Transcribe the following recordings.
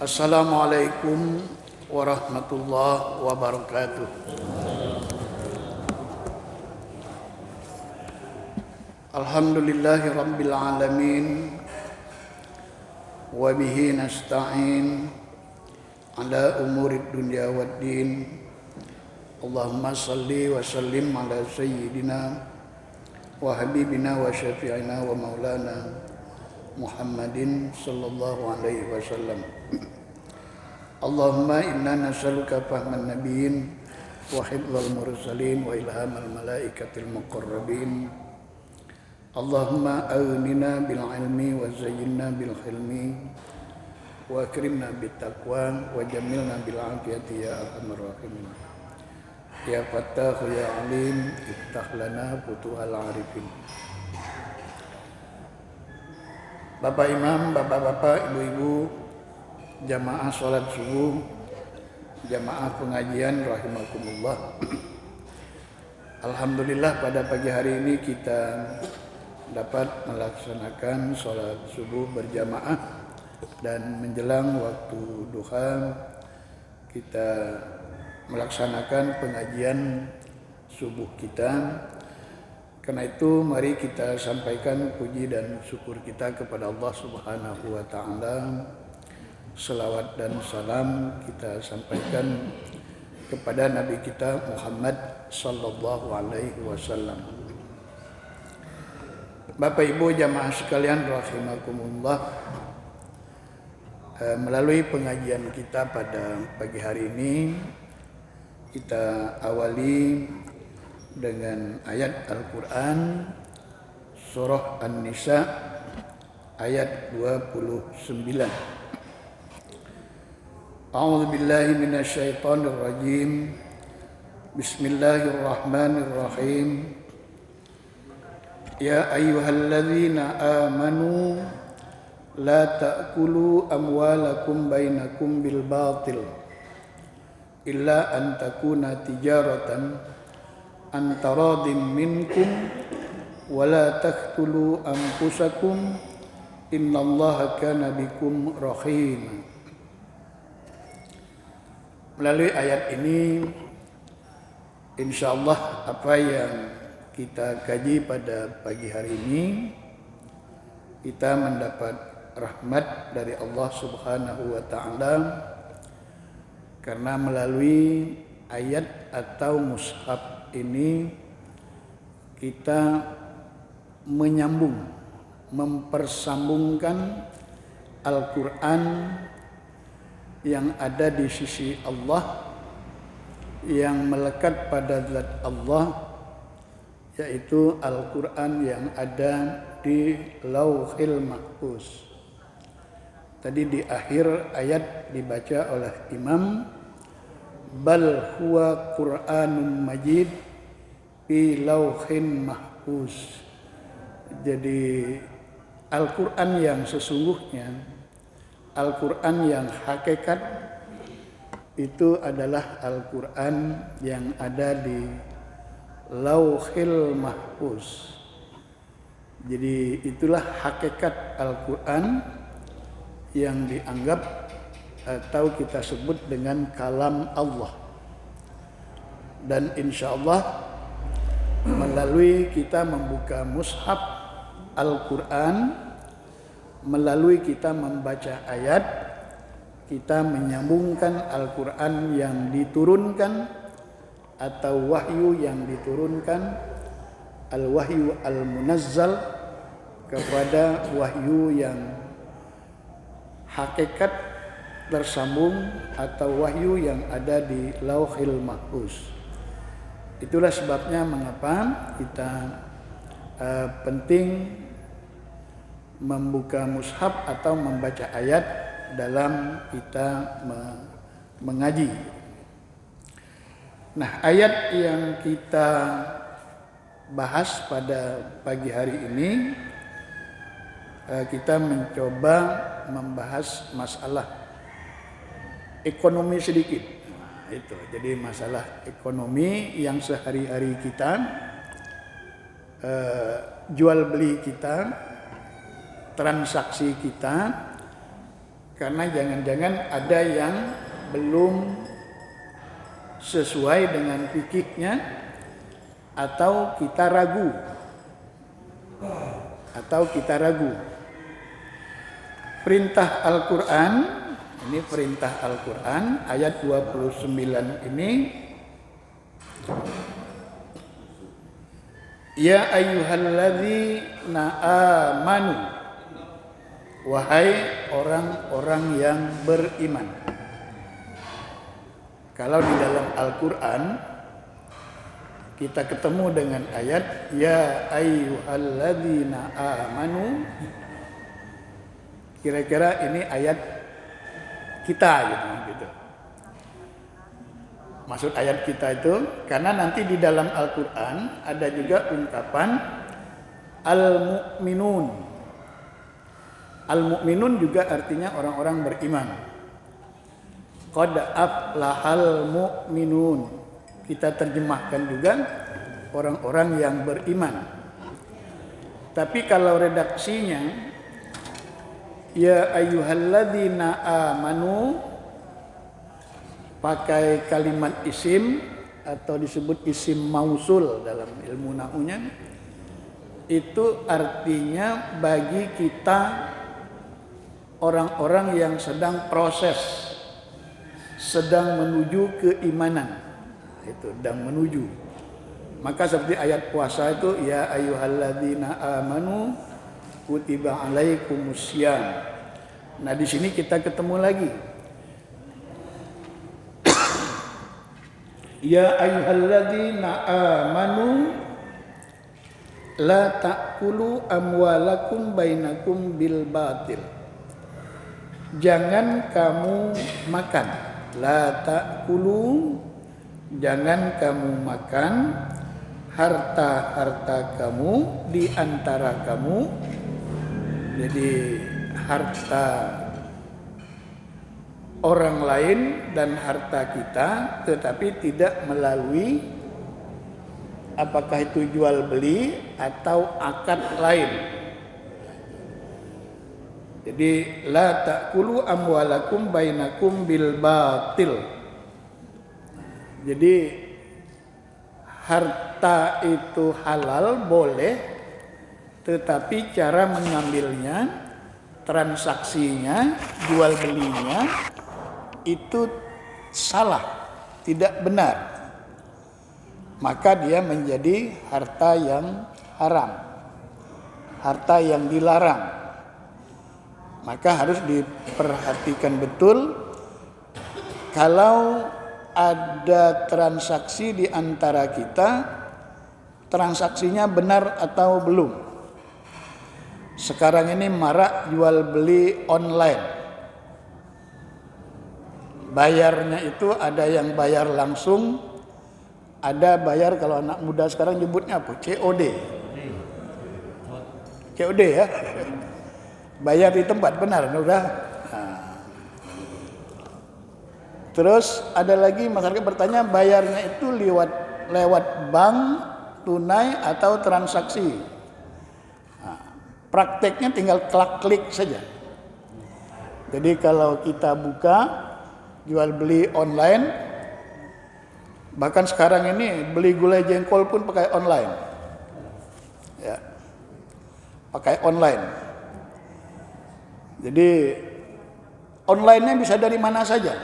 Assalamualaikum warahmatullahi wabarakatuh. Alhamdulillahi rabbil alamin wa bihi nasta'in ala umurid dunya waddin. Allahumma salli wa sallim ala sayyidina wa habibina wa syafi'ina wa maulana Muhammadin sallallahu alaihi wasallam. Allahumma inna nas'aluka fahman nabiyyin wa hifdzal mursalin wa ilhamal malaikatil muqarrabin. Allahumma aghnina bil ilmi wa zayyinna bil hilmi wa akrimna bit taqwa wa jamilna bil afiyati ya arhamar rahimin. Ya Fattah ya Alim iftah lana futuhal arifin. Bapak Imam, bapak-bapak, ibu-ibu, jamaah sholat subuh, jamaah pengajian rahimakumullah. Alhamdulillah pada pagi hari ini kita dapat melaksanakan sholat subuh berjamaah dan menjelang waktu duha kita melaksanakan pengajian subuh kita. Karena itu mari kita sampaikan puji dan syukur kita kepada Allah Subhanahu wa taala. Selawat dan salam kita sampaikan kepada Nabi kita Muhammad sallallahu alaihi wasallam. Bapak Ibu jamaah sekalian rahimakumullah, melalui pengajian kita pada pagi hari ini kita awali dengan ayat Al-Quran surah An-Nisa ayat 29. A'udzu billahi minasyaitonir rajim. Bismillahirrahmanirrahim. Ya ayyuhalladzina amanu la ta'kulu amwalakum bainakum bil batil illa an takuna tijaratan antaradim minkum wala taqtulu anfusakum innallaha kana bikum rahim. Melalui ayat ini insyaallah apa yang kita kaji pada pagi hari ini kita mendapat rahmat dari Allah Subhanahu wa taala karena melalui ayat atau mushaf ini kita menyambung, mempersambungkan Al-Quran yang ada di sisi Allah, yang melekat pada zat Allah, yaitu Al-Quran yang ada di Lauhil Mahfuz. Tadi di akhir ayat dibaca oleh Imam, bal huwa Qur'anun Majid fi lauhin mahfuz. Jadi Al-Quran yang sesungguhnya, Al-Quran yang hakikat itu adalah Al-Quran yang ada di Lauhil Mahfuz. Jadi itulah hakikat Al-Quran yang dianggap atau kita sebut dengan kalam Allah. Dan insya Allah melalui kita membuka mushaf Al-Quran, melalui kita membaca ayat, kita menyambungkan Al-Quran yang diturunkan atau wahyu yang diturunkan, al-wahyu al-munazzal, kepada wahyu yang hakikat tersambung atau wahyu yang ada di Lauhil Mahfuz. Itulah sebabnya mengapa kita penting membuka mushaf atau membaca ayat dalam kita mengaji. Nah, ayat yang kita bahas pada pagi hari ini, kita mencoba membahas masalah ekonomi sedikit. Nah, itu. Jadi masalah ekonomi yang sehari-hari kita, jual beli kita, transaksi kita, karena jangan-jangan ada yang belum sesuai dengan fikihnya, atau kita ragu. Perintah Al-Quran, ini perintah Al-Quran ayat 29 ini, ya ayyuhalladzina amanu, wahai orang-orang yang beriman. Kalau di dalam Al-Quran kita ketemu dengan ayat ya ayyuhalladzina amanu, kira-kira ini ayat kita gitu. Maksud ayat kita itu karena nanti di dalam Al-Quran ada juga ungkapan al-mu'minun. Al-mu'minun juga artinya orang-orang beriman. Qad aflahal mu'minun. Kita terjemahkan juga orang-orang yang beriman. Tapi kalau redaksinya ya ayyuhalladzina amanu pakai kalimat isim atau disebut isim mausul dalam ilmu nahwunya, itu artinya bagi kita orang-orang yang sedang proses, sedang menuju keimanan, itu sedang menuju. Maka seperti ayat puasa itu ya ayyuhalladzina amanu kutiba alaikumussyam. Nah, di sini kita ketemu lagi ya ayyuhalladzina amanu la ta'kulu amwalakum bainakum bil batil. Jangan kamu makan, la ta'kulu, jangan kamu makan harta-harta kamu di antara kamu. Jadi harta orang lain dan harta kita, tetapi tidak melalui apakah itu jual beli atau akad lain. Jadi la ta'kulu amwalakum bainakum bil batil. Jadi harta itu halal boleh, tetapi cara mengambilnya, transaksinya, jual belinya itu salah, tidak benar. Maka dia menjadi harta yang haram, harta yang dilarang. Maka harus diperhatikan betul kalau ada transaksi di antara kita, transaksinya benar atau belum. Sekarang ini marak jual beli online. Bayarnya itu ada yang bayar langsung, ada bayar kalau anak muda sekarang nyebutnya apa? COD. COD ya. Bayar di tempat benar, udah. Nah. Terus ada lagi masyarakat bertanya bayarnya itu lewat bank, tunai atau transaksi. Nah, prakteknya tinggal klik saja. Jadi kalau kita buka jual beli online, bahkan sekarang ini beli gulai jengkol pun pakai online. Ya. Pakai online. Jadi online-nya bisa dari mana saja.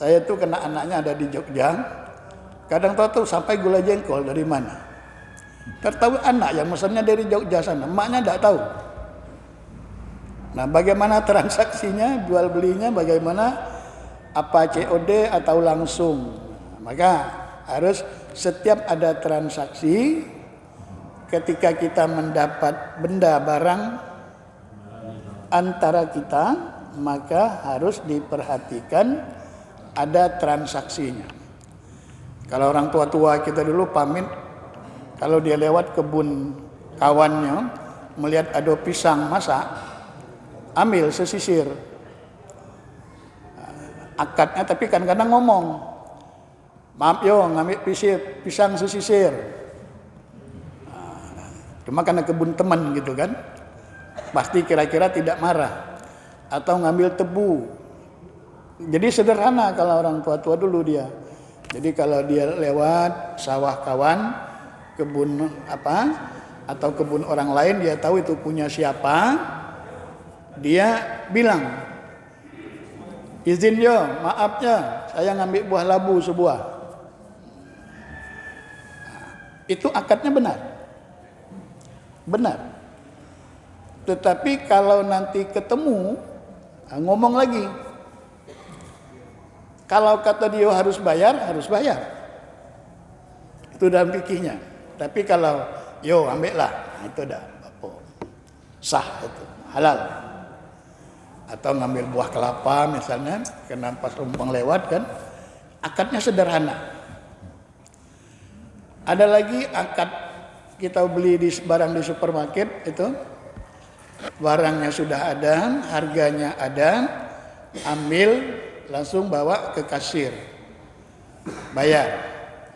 Saya tuh kena anaknya ada di Jogja, kadang tahu sampai gulai jengkol dari mana. Tertahu anak yang mesennya dari Jogja sana, emaknya tidak tahu. Nah, bagaimana transaksinya, jual belinya, bagaimana, apa COD atau langsung. Maka harus setiap ada transaksi, ketika kita mendapat benda barang antara kita, maka harus diperhatikan ada transaksinya. Kalau orang tua-tua kita dulu pamit, kalau dia lewat kebun kawannya, melihat ada pisang masak, ambil sesisir. Akadnya tapi kadang-kadang ngomong, maaf yo ngambil pisang sesisir. Cuma karena kebun teman gitu kan, pasti kira-kira tidak marah. Atau ngambil tebu. Jadi sederhana kalau orang tua-tua dulu dia. Jadi kalau dia lewat sawah kawan, kebun apa, atau kebun orang lain, dia tahu itu punya siapa, dia bilang, izin yo, maaf ya, saya ngambil buah labu sebuah. Itu akadnya benar. Benar. Tetapi kalau nanti ketemu, ngomong lagi. Kalau kata dia harus bayar, harus bayar. Itu dalam fikihnya. Tapi kalau yo ambillah, itu dah sah, itu halal. Atau ngambil buah kelapa misalnya, kena pas rumpang lewat kan, akadnya sederhana. Ada lagi akad kita beli di barang di supermarket itu, barangnya sudah ada, harganya ada, ambil langsung bawa ke kasir, bayar.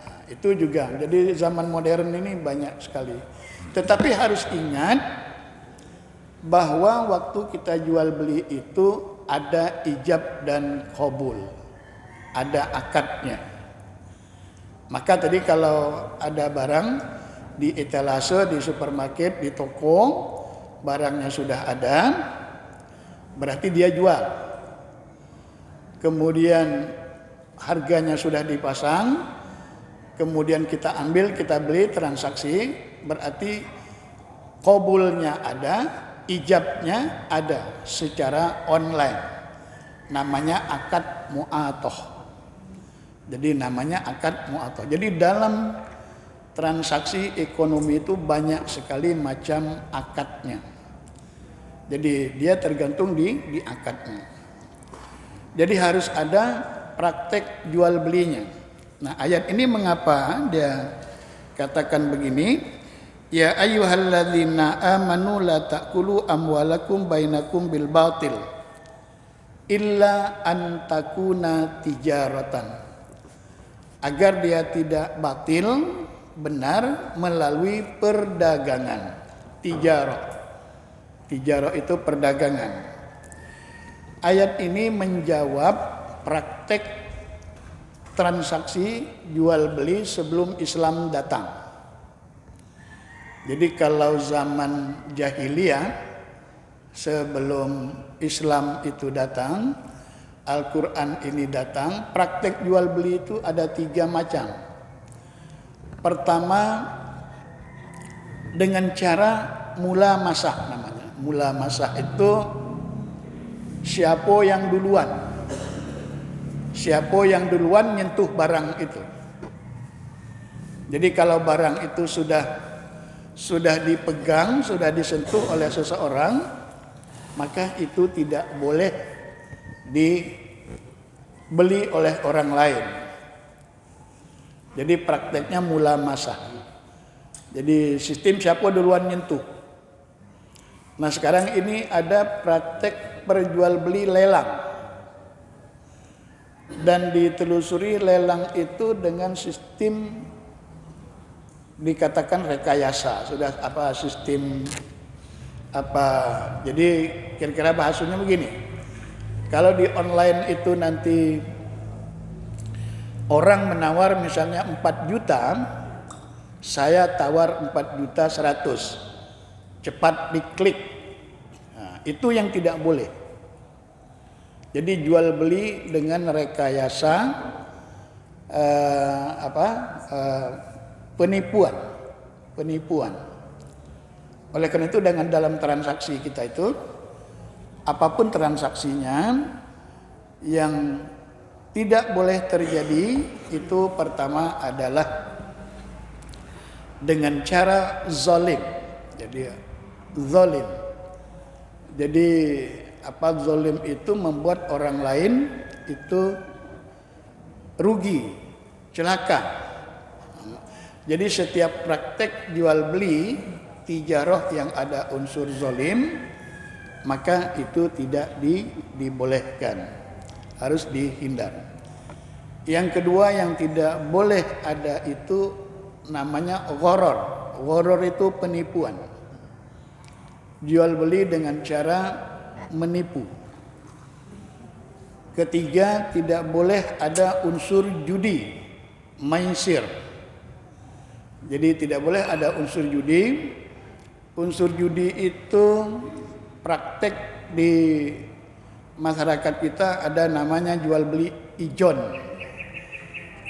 Nah, itu juga. Jadi zaman modern ini banyak sekali. Tetapi harus ingat bahwa waktu kita jual beli itu ada ijab dan qabul, ada akadnya. Maka tadi kalau ada barang di etalase, di supermarket, di toko, barangnya sudah ada, berarti dia jual. Kemudian harganya sudah dipasang, kemudian kita ambil, kita beli, transaksi, berarti qabulnya ada, ijabnya ada secara online. Namanya akad mu'atoh. Jadi namanya akad mu'atoh. Jadi dalam transaksi ekonomi itu banyak sekali macam akadnya. Jadi dia tergantung di akadnya. Jadi harus ada praktek jual belinya. Nah, ayat ini mengapa dia katakan begini? Ya ayyuhalladzina amanu la ta'kulu amwalakum bainakum bil batil illa an takuna tijaratan. Agar dia tidak batil, benar melalui perdagangan. Tijarah. Tijarah itu perdagangan. Ayat ini menjawab praktek transaksi jual beli sebelum Islam datang. Jadi kalau zaman jahiliyah, sebelum Islam itu datang, Al-Quran ini datang, praktek jual beli itu ada 3 macam. Pertama, dengan cara mula masah namanya. Mula masah itu siapa yang duluan nyentuh barang itu. Jadi kalau barang itu sudah dipegang, sudah disentuh oleh seseorang, maka itu tidak boleh dibeli oleh orang lain. Jadi prakteknya mula masah. Jadi sistem siapa duluan nyentuh. Nah sekarang ini ada praktek perjualbeli lelang, dan ditelusuri lelang itu dengan sistem dikatakan rekayasa, sudah sistem jadi kira-kira bahasanya begini, kalau di online itu nanti orang menawar misalnya 4 juta, saya tawar 4.100.000, cepat diklik. Nah, itu yang tidak boleh. Jadi jual beli dengan rekayasa penipuan. Oleh karena itu dengan dalam transaksi kita itu, apapun transaksinya, yang tidak boleh terjadi itu pertama adalah dengan cara zalim. Jadi zalim. Jadi zalim itu membuat orang lain itu rugi, celaka. Jadi setiap praktek jual beli tijarah yang ada unsur zalim, maka itu tidak dibolehkan, harus dihindar. Yang kedua yang tidak boleh ada itu namanya gharar. Gharar itu penipuan. Jual beli dengan cara menipu. Ketiga, tidak boleh ada unsur judi, maisir. Jadi tidak boleh ada unsur judi. Unsur judi itu praktek di masyarakat kita ada namanya jual beli ijon.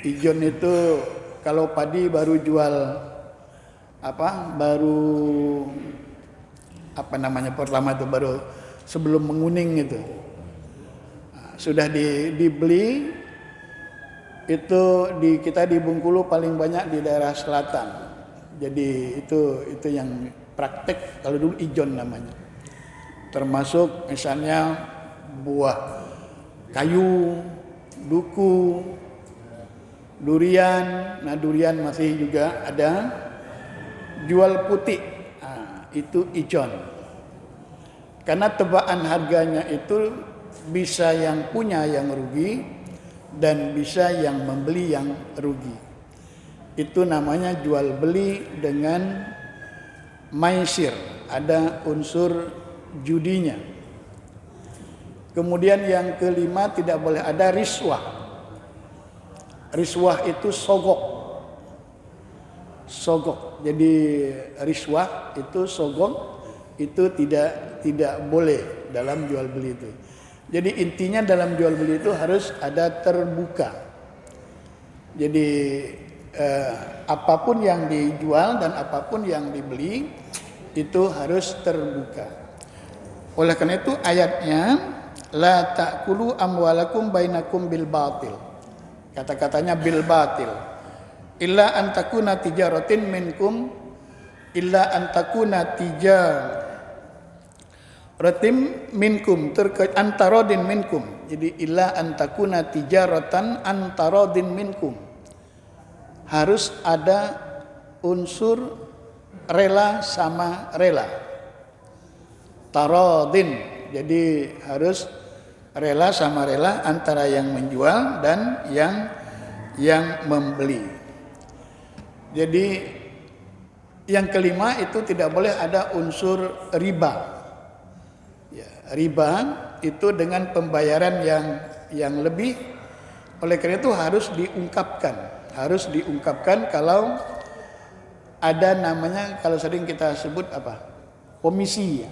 Ijon itu kalau padi baru jual pertama itu baru sebelum menguning itu. Sudah dibeli. Itu kita di Bengkulu paling banyak di daerah selatan. Jadi itu yang praktek, kalau dulu ijon namanya. Termasuk misalnya buah kayu, duku, durian. Nah, durian masih juga ada. Jual putih, itu ijon. Karena tebaan harganya itu bisa yang punya yang rugi dan bisa yang membeli yang rugi. Itu namanya jual beli dengan maisir, ada unsur judinya. Kemudian yang kelima, tidak boleh ada riswah. Riswah itu sogok. Jadi riswah itu sogok, itu tidak boleh dalam jual beli itu. Jadi intinya dalam jual beli itu harus ada terbuka. Jadi apapun yang dijual dan apapun yang dibeli itu harus terbuka. Oleh karena itu ayatnya la ta'kulu amwalakum bainakum bil batil. Kata-katanya bil batil. Illa an takuna tijaratin minkum illa an takuna tijaratin minkum antarodin minkum. Jadi illa antakuna tijaratan antarodin minkum. Harus ada unsur rela sama rela. Tarodin. Jadi harus rela sama rela antara yang menjual dan yang membeli. Jadi yang kelima itu tidak boleh ada unsur riba. Riba itu dengan pembayaran yang lebih. Oleh karena itu harus diungkapkan kalau ada namanya, kalau sering kita sebut komisi.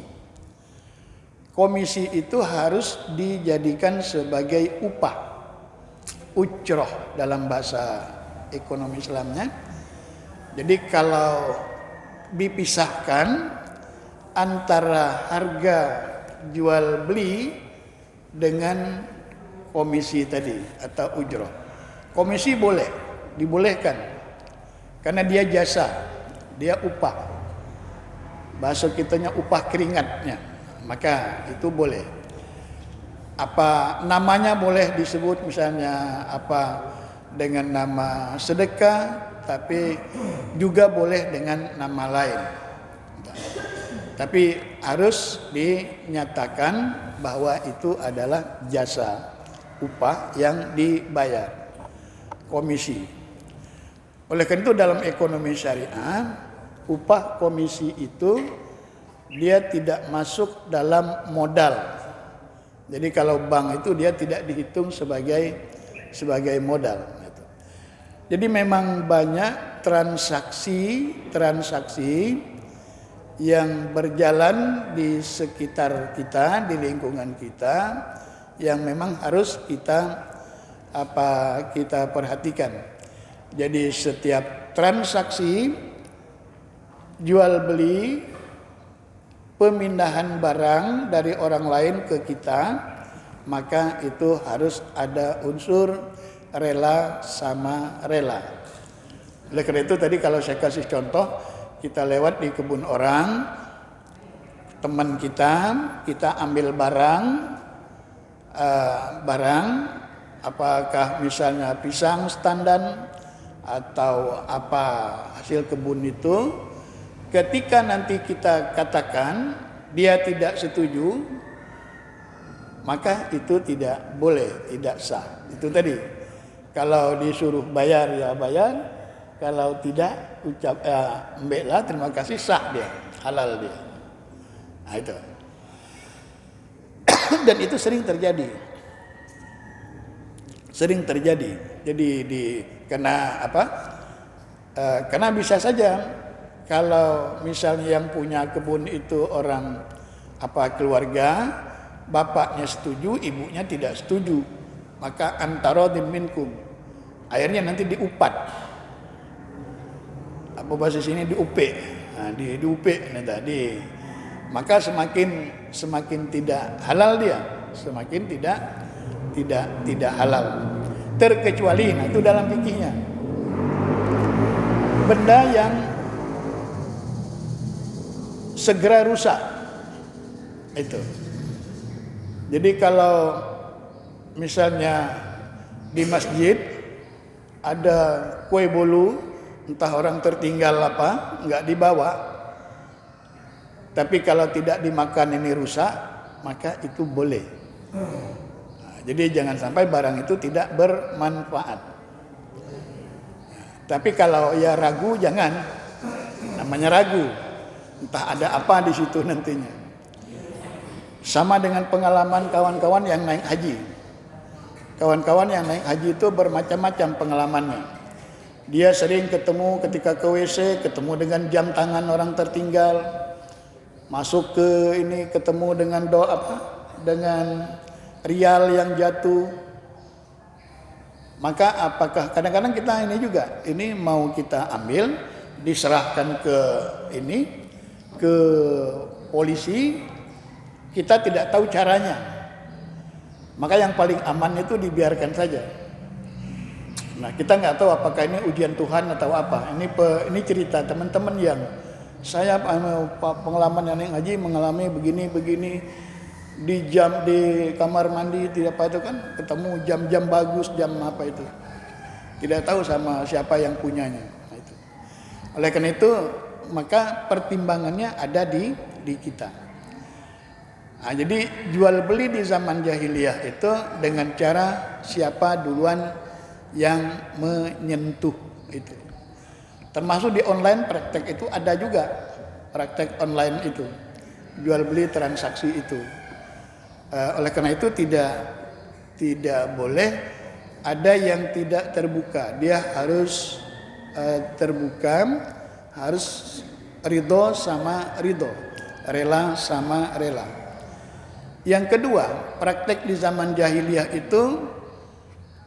Komisi itu harus dijadikan sebagai upah, ujroh dalam bahasa ekonomi Islamnya. Jadi kalau dipisahkan antara harga jual beli dengan komisi tadi atau ujroh. Komisi dibolehkan karena dia jasa, dia upah. Bahasa kitanya upah keringatnya, maka itu boleh. Apa namanya boleh disebut misalnya dengan nama sedekah, tapi juga boleh dengan nama lain. Tapi harus dinyatakan bahwa itu adalah jasa, upah yang dibayar, komisi. Oleh karena itu dalam ekonomi syariah, upah komisi itu dia tidak masuk dalam modal. Jadi kalau bank itu dia tidak dihitung sebagai modal. Jadi memang banyak transaksi yang berjalan di sekitar kita, di lingkungan kita, yang memang harus kita perhatikan. Jadi setiap transaksi jual beli, pemindahan barang dari orang lain ke kita, maka itu harus ada unsur rela sama rela. Oleh karena itu tadi kalau saya kasih contoh, kita lewat di kebun orang, teman kita ambil barang apakah misalnya pisang standar atau apa hasil kebun itu, ketika nanti kita katakan dia tidak setuju, maka itu tidak boleh, tidak sah. Itu tadi. Kalau disuruh bayar ya bayar, kalau tidak ucap ambeklah terima kasih, sah dia, halal dia. Nah itu. Dan itu sering terjadi. Sering terjadi. Jadi karena apa? Karena bisa saja kalau misalnya yang punya kebun itu orang keluarga, bapaknya setuju, ibunya tidak setuju, maka antarodin minkum, akhirnya nanti diupat. Apa bahasa sini diupe, diupe nanti. Maka semakin tidak halal dia, semakin tidak halal. Terkecuali, nah itu dalam fikihnya, benda yang segera rusak itu. Jadi kalau misalnya di masjid ada kue bolu, entah orang tertinggal apa, nggak dibawa, tapi kalau tidak dimakan ini rusak, maka itu boleh. Nah, jadi jangan sampai barang itu tidak bermanfaat. Tapi kalau ya ragu, jangan. Namanya ragu, entah ada apa di situ nantinya. Sama dengan pengalaman kawan-kawan yang naik haji. Kawan-kawan yang naik haji itu bermacam-macam pengalamannya. Dia sering ketemu ketika ke WC, ketemu dengan jam tangan orang tertinggal, masuk ke ini ketemu dengan dengan rial yang jatuh. Maka apakah kadang-kadang kita ini juga, ini mau kita ambil, diserahkan ke polisi, kita tidak tahu caranya. Maka yang paling aman itu dibiarkan saja. Nah, kita nggak tahu apakah ini ujian Tuhan atau apa. Ini cerita teman-teman yang saya pengalaman yang naik haji mengalami begini di kamar mandi, tidak apa itu kan ketemu jam-jam bagus, jam apa itu. Tidak tahu sama siapa yang punyanya. Nah, itu. Oleh karena itu maka pertimbangannya ada di kita. Nah, jadi jual beli di zaman jahiliyah itu dengan cara siapa duluan yang menyentuh itu. Termasuk di online praktek itu ada juga, praktek online itu, jual beli transaksi itu. Oleh karena itu tidak boleh ada yang tidak terbuka. Dia harus terbuka, harus ridho sama ridho, rela sama rela. Yang kedua, praktek di zaman jahiliyah itu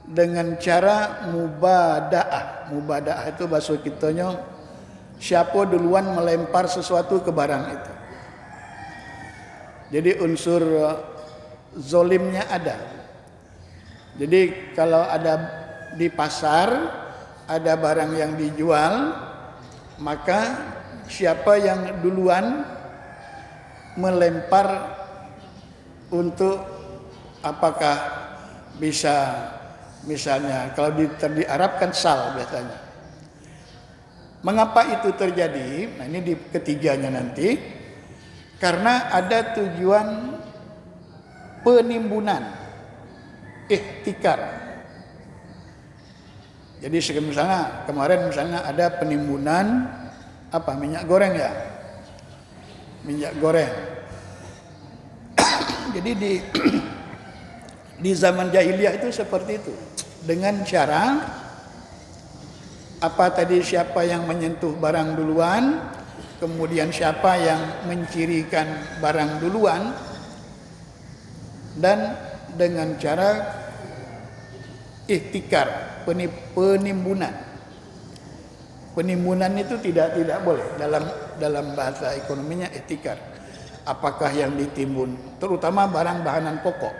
dengan cara mubadaah. Mubadaah itu bahasa kitanya siapa duluan melempar sesuatu ke barang itu. Jadi unsur zolimnya ada. Jadi kalau ada di pasar ada barang yang dijual, maka siapa yang duluan melempar untuk apakah bisa misalnya kalau di Arab kan sal biasanya. Mengapa itu terjadi? Nah, ini di ketiganya nanti. Karena ada tujuan penimbunan, ihtikar. Jadi misalnya kemarin ada penimbunan minyak goreng ya. Minyak goreng. Jadi di zaman jahiliyah itu seperti itu. Dengan cara siapa yang menyentuh barang duluan, kemudian siapa yang mencirikan barang duluan, dan dengan cara ihtikar, penimbunan. Penimbunan itu tidak boleh dalam bahasa ekonominya ihtikar. Apakah yang ditimbun, terutama barang bahanan pokok.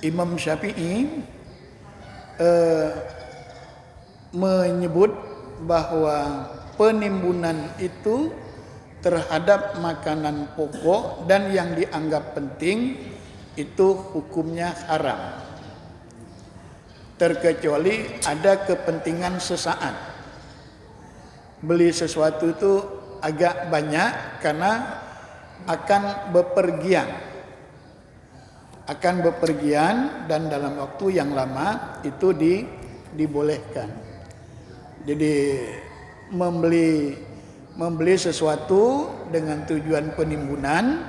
Imam Syafi'i menyebut bahwa penimbunan itu terhadap makanan pokok dan yang dianggap penting itu hukumnya haram. terkecuali ada kepentingan sesaat. Beli sesuatu itu agak banyak karena akan bepergian dan dalam waktu yang lama itu dibolehkan. Jadi membeli sesuatu dengan tujuan penimbunan,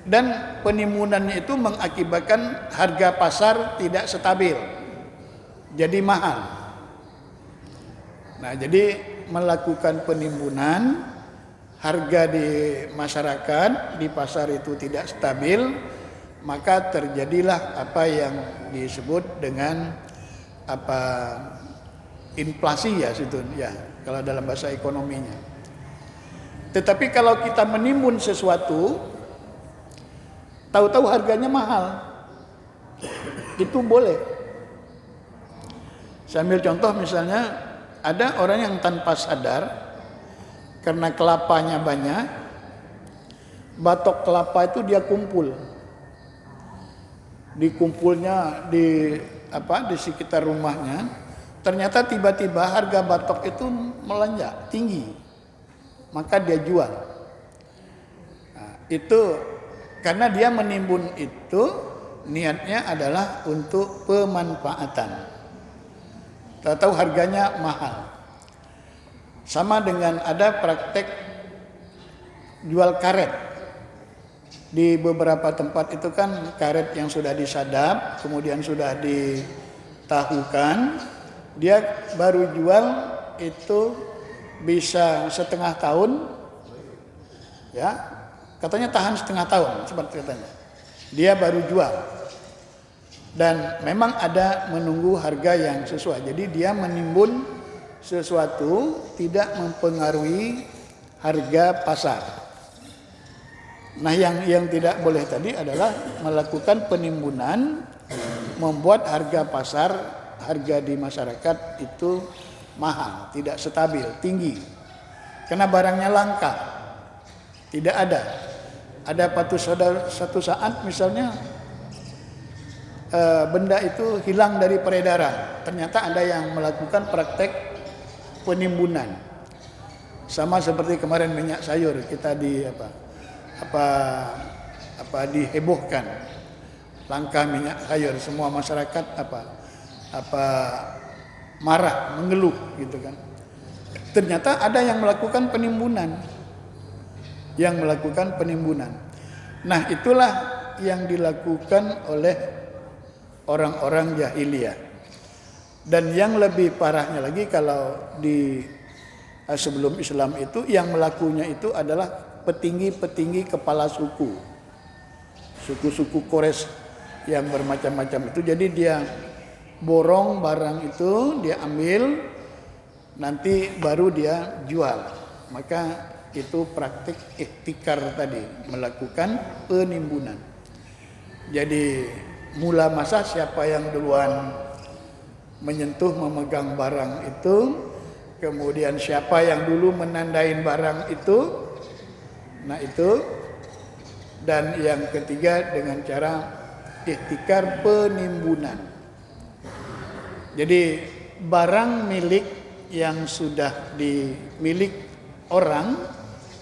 dan penimbunan itu mengakibatkan harga pasar tidak stabil, jadi mahal. Nah, jadi melakukan penimbunan, harga di masyarakat, di pasar itu tidak stabil, maka terjadilah apa yang disebut dengan inflasi ya situ ya kalau dalam bahasa ekonominya. Tetapi kalau kita menimbun sesuatu, tahu-tahu harganya mahal, itu boleh. Saya ambil contoh misalnya, ada orang yang tanpa sadar karena kelapanya banyak, batok kelapa itu dia dikumpulnya di sekitar rumahnya. Ternyata tiba-tiba harga batok itu melonjak tinggi, maka dia jual. Nah, itu karena dia menimbun itu niatnya adalah untuk pemanfaatan. Tahu harganya mahal. Sama dengan ada praktek jual karet. Di beberapa tempat itu kan karet yang sudah disadap, kemudian sudah ditahukan, dia baru jual itu bisa setengah tahun, ya katanya tahan setengah tahun seperti katanya. Dia baru jual dan memang ada menunggu harga yang sesuai. Jadi dia menimbun sesuatu tidak mempengaruhi harga pasar. Nah, yang tidak boleh tadi adalah melakukan penimbunan, membuat harga pasar, harga di masyarakat itu mahal, tidak stabil, tinggi. Karena barangnya langka, tidak ada. Ada satu saat misalnya benda itu hilang dari peredaran. Ternyata ada yang melakukan praktek penimbunan. Sama seperti kemarin minyak sayur kita dihebohkan. Langka minyak sayur, semua masyarakat marah, mengeluh gitu kan. Ternyata ada yang melakukan penimbunan. Nah, itulah yang dilakukan oleh orang-orang jahiliyah. Dan yang lebih parahnya lagi kalau di sebelum Islam itu yang melakukannya itu adalah petinggi-petinggi kepala suku Quraisy yang bermacam-macam itu. Jadi dia borong barang itu, dia ambil, nanti baru dia jual. Maka itu praktik ihtikar tadi, melakukan penimbunan. Jadi mula masa siapa yang duluan menyentuh, memegang barang itu, kemudian siapa yang dulu menandain barang itu, nah itu. Dan yang ketiga dengan cara ihtikar penimbunan. Jadi barang milik yang sudah dimilik orang,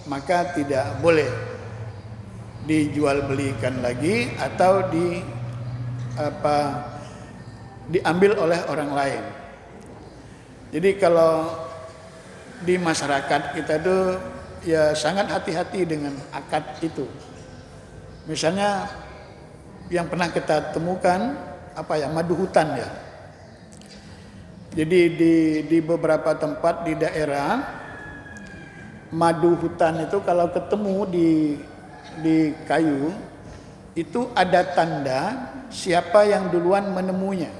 maka tidak boleh dijual belikan lagi atau diambil oleh orang lain. Jadi kalau di masyarakat kita itu ya sangat hati-hati dengan akad itu. Misalnya yang pernah kita temukan madu hutan ya. Jadi di beberapa tempat di daerah, madu hutan itu kalau ketemu di kayu itu ada tanda siapa yang duluan menemunya.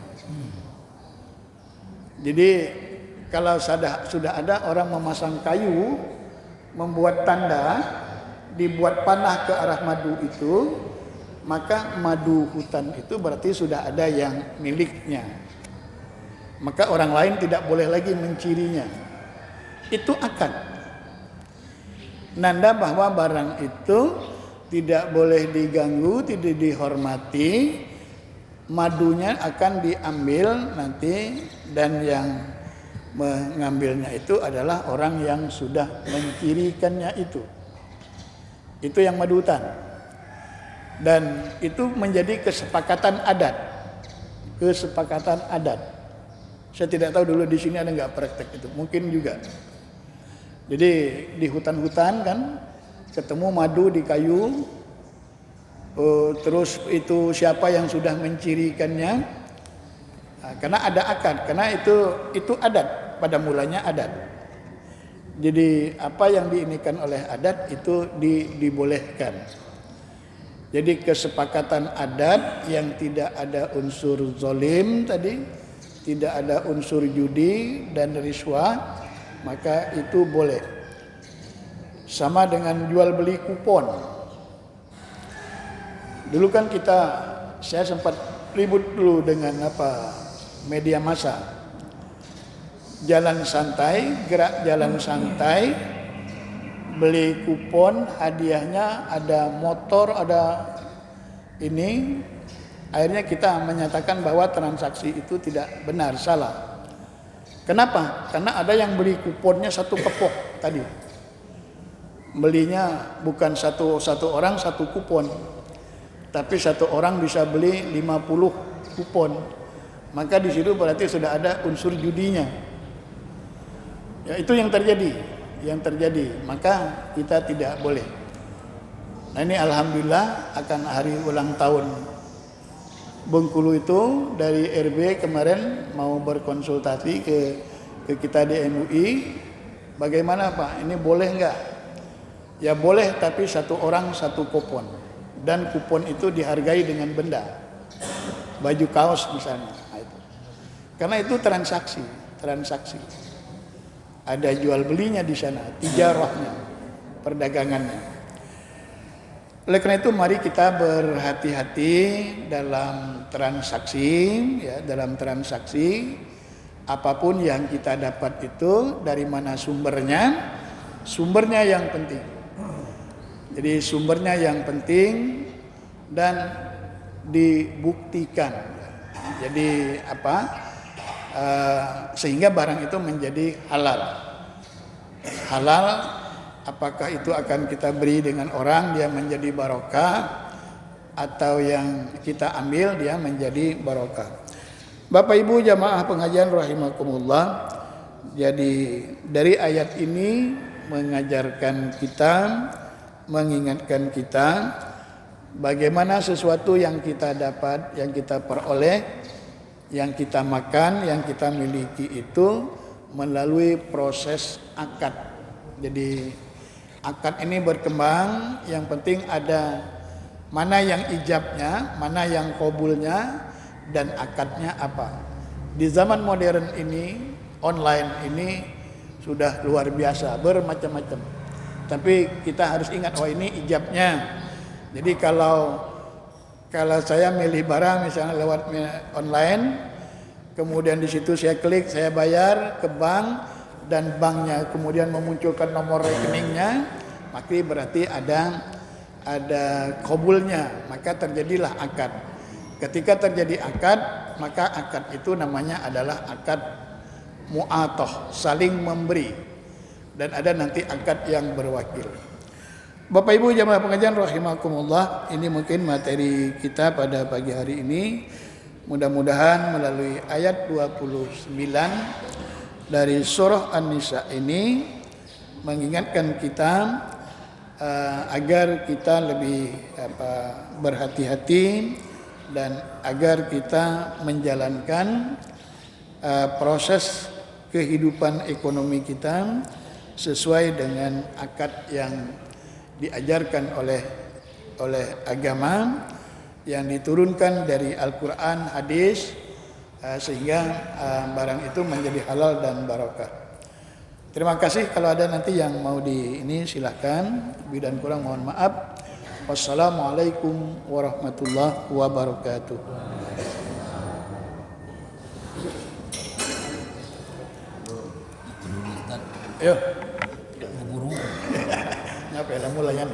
Jadi kalau sudah ada orang memasang kayu, membuat tanda, dibuat panah ke arah madu itu, maka madu hutan itu berarti sudah ada yang miliknya. Maka orang lain tidak boleh lagi mencirinya. Itu akad. Nanda bahwa barang itu tidak boleh diganggu, tidak dihormati, madunya akan diambil nanti, dan yang mengambilnya itu adalah orang yang sudah mencirikannya itu. Itu yang madu hutan. Dan itu menjadi kesepakatan adat. Kesepakatan adat. Saya tidak tahu dulu di sini ada nggak praktek itu. Mungkin juga. Jadi di hutan-hutan kan ketemu madu di kayu. Terus itu siapa yang sudah mencirikannya? Nah, karena ada akad. Karena itu adat. Pada mulanya adat. Jadi apa yang diinikan oleh adat itu dibolehkan. Jadi kesepakatan adat yang tidak ada unsur zalim tadi, tidak ada unsur judi dan riswah, maka itu boleh. Sama dengan jual beli kupon. Dulu kan saya sempat ribut dulu dengan media massa. Jalan santai, gerak jalan santai, beli kupon, hadiahnya ada motor, ada ini. Akhirnya kita menyatakan bahwa transaksi itu tidak benar, salah. Kenapa? Karena ada yang beli kuponnya satu kepok tadi. Belinya bukan satu orang satu kupon, tapi satu orang bisa beli 50 kupon. Maka di situ berarti sudah ada unsur judinya. Ya, itu yang terjadi, maka kita tidak boleh. Nah, ini alhamdulillah akan hari ulang tahun Bengkulu itu dari RB kemarin mau berkonsultasi ke kita di MUI, bagaimana Pak, ini boleh enggak? Ya boleh, tapi satu orang satu kupon, dan kupon itu dihargai dengan benda, baju kaos misalnya. Nah, itu. Karena itu transaksi. Ada jual belinya di sana, tijarahnya, perdagangannya. Oleh karena itu mari kita berhati-hati dalam transaksi, dalam transaksi apapun yang kita dapat itu dari mana sumbernya yang penting. Jadi sumbernya yang penting dan dibuktikan. Jadi sehingga barang itu menjadi halal. Halal, apakah itu akan kita beri dengan orang dia menjadi barokah, atau yang kita ambil dia menjadi barokah. Bapak Ibu jamaah pengajian rahimakumullah. Jadi dari ayat ini mengajarkan kita, mengingatkan kita bagaimana sesuatu yang kita dapat, yang kita peroleh, yang kita makan, yang kita miliki itu melalui proses akad. Jadi akad ini berkembang, yang penting ada mana yang ijabnya, mana yang qabulnya, dan akadnya apa. Di zaman modern ini, online ini sudah luar biasa, bermacam-macam. Tapi kita harus ingat, ini ijabnya. Jadi kalau saya milih barang misalnya lewat online, kemudian di situ saya klik, saya bayar ke bank, dan banknya kemudian memunculkan nomor rekeningnya, maka berarti ada qabulnya, maka terjadilah akad. Ketika terjadi akad, maka akad itu namanya adalah akad mu'atoh, saling memberi, dan ada nanti akad yang berwakil. Bapak Ibu jamaah pengajian rahimakumullah, ini mungkin materi kita pada pagi hari ini. Mudah-mudahan melalui ayat 29 dari surah An-Nisa ini mengingatkan kita agar kita lebih berhati-hati, dan agar kita menjalankan proses kehidupan ekonomi kita sesuai dengan akad yang diajarkan oleh agama, yang diturunkan dari Al-Quran, hadis, sehingga barang itu menjadi halal dan barokah. Terima kasih. Kalau ada nanti yang mau ini silahkan. Lebih dan kurang mohon maaf. Wassalamualaikum warahmatullahi wabarakatuh. Yo. Buru. Nyapa lah mulanya.